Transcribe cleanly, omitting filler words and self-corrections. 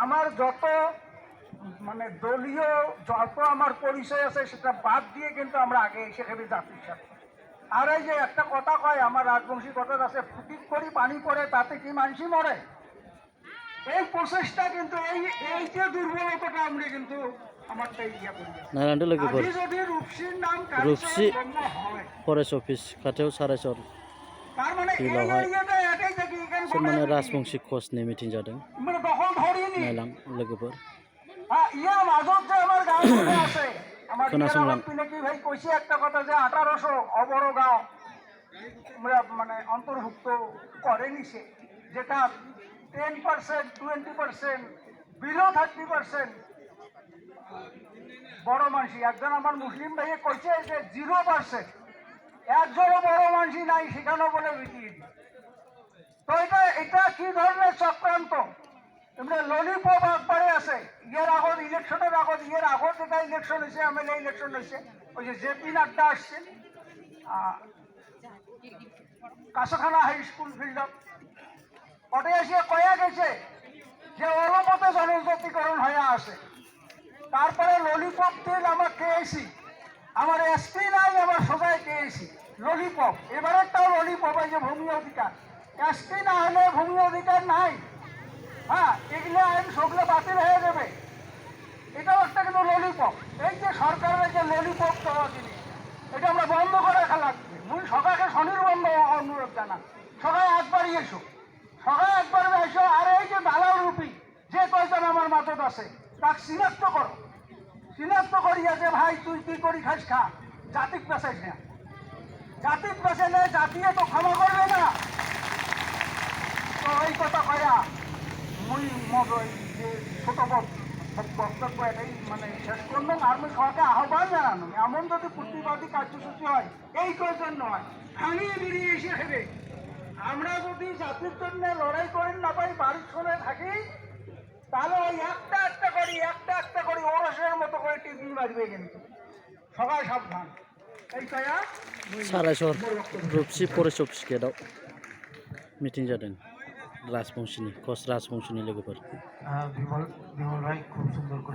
আমার যত মানে দলীয় যত আমার পরিচয় আছে সেটা বাদ দিয়ে কিন্তু আমরা আগে এসে খেবি জাতির সাথে। আর এই যে একটা কথা কয়, আমার রাজবংশী কথা আছে, ফুটিক করি পানি পড়ে তাতে কি মানুষই মরে। এই প্রচেষ্টা কিন্তু এই যে দুর্বলতাটা আমরা কিন্তু আমারটাই ইয়া করি। আজই যদি রূপসীর নাম রূপসী হয় ফরেস্ট অফিস কাটেও সারাইছর তার মানে এই এরিয়াটা এটাই দেখি মানে রাজবংশী খোঁজ নিয়ে মিটিং যাদের মানে দখল ধরিনি নাইলাম লোকপর ইয়া মাজত যে আমার গাঁও আছে আমার শুনলাম কি ভাই কইছি একটা কথা যে 1800 অবড় গাঁও মানে অন্তর্ভুক্ত করে নিছে, যেটা 10%, 20%, বিলো 30% বড় মানুষ। একজন আমার মুসলিম ভাইয়ে কইছে যে 0%, একজনও বড় মানুষ নাই সেখানেও বলে বিক্রি। তো এটা কি ধরনের চক্রান্ত? এমনি ললিপপ একবারে আছে। ইয়ের আগত ইলেকশনের আগত যেটা ইলেকশন হয়েছে, এমএলএ ইলেকশন হয়েছে, ওই যে জেপি নাড্ডা আসছে কাছাখানা হাই স্কুল ফিল্ডত, ওটে এসে কয়া গেছে যে অলপতে জনজাতিকরণ হয়ে আছে। তারপরে ললিপপ তেল আমার খেয়েছি, আমার এসপি নাই, আমার সোজায় খেয়েছি ললিপপ। এবারেরটাও ললিপপ, এই যে ভূমি অধিকার, এসপি না হলে ভূমি অধিকার নাই। হ্যাঁ, এগুলো আইন সবগুলো বাতিল হয়ে যাবে। এটাও একটা কিন্তু ললিপপ। এই যে সরকারের যে ললিপপ দেওয়া জিনিস, এটা আমরা বন্ধ করে রাখা লাগবে। মুই সকালকে স্বনির্বন্ধ অনুরোধ জানা, সকালে একবারই এসো, সকালে একবার এসো। আর এই যে দালাল রূপী যে কয়জন আমার মাতত আছে তাকে চিনাক্ত করো, চিনাক্ত করিয়া যে ভাই তুই কি করি খাস খা, জাতিক পেছাইস না, জাতিক পেছাইলে জাতিয়ে তো ক্ষমা করবে না। তো এই কথা কয়া মুই মত যে ছোট বক্তব্য এটাই মানে শেষ করলাম। আর মুই সবাইকে আহ্বান জানানো, এমন যদি প্রতিবাদী কার্যসূচি হয় এই জন্য হয়, ভাঙিয়ে বেরিয়ে এসে হেবে আমরা যদি জাতির জন্য লড়াই করেন না পাই, বাড়ির শোনে থাকি, তাহলে ওই একটা একটা করি ওরসের মতো করে টিভি মারবে। কিন্তু সবাই সাবধান। এই কয়া সারাইছর রূপসী ফরেস্ট অফিসকে দাও মিটিং যাদের রাজবংশী খোঁজ রাজবংশী লোকপর। বিমল ভাই খুব সুন্দর করে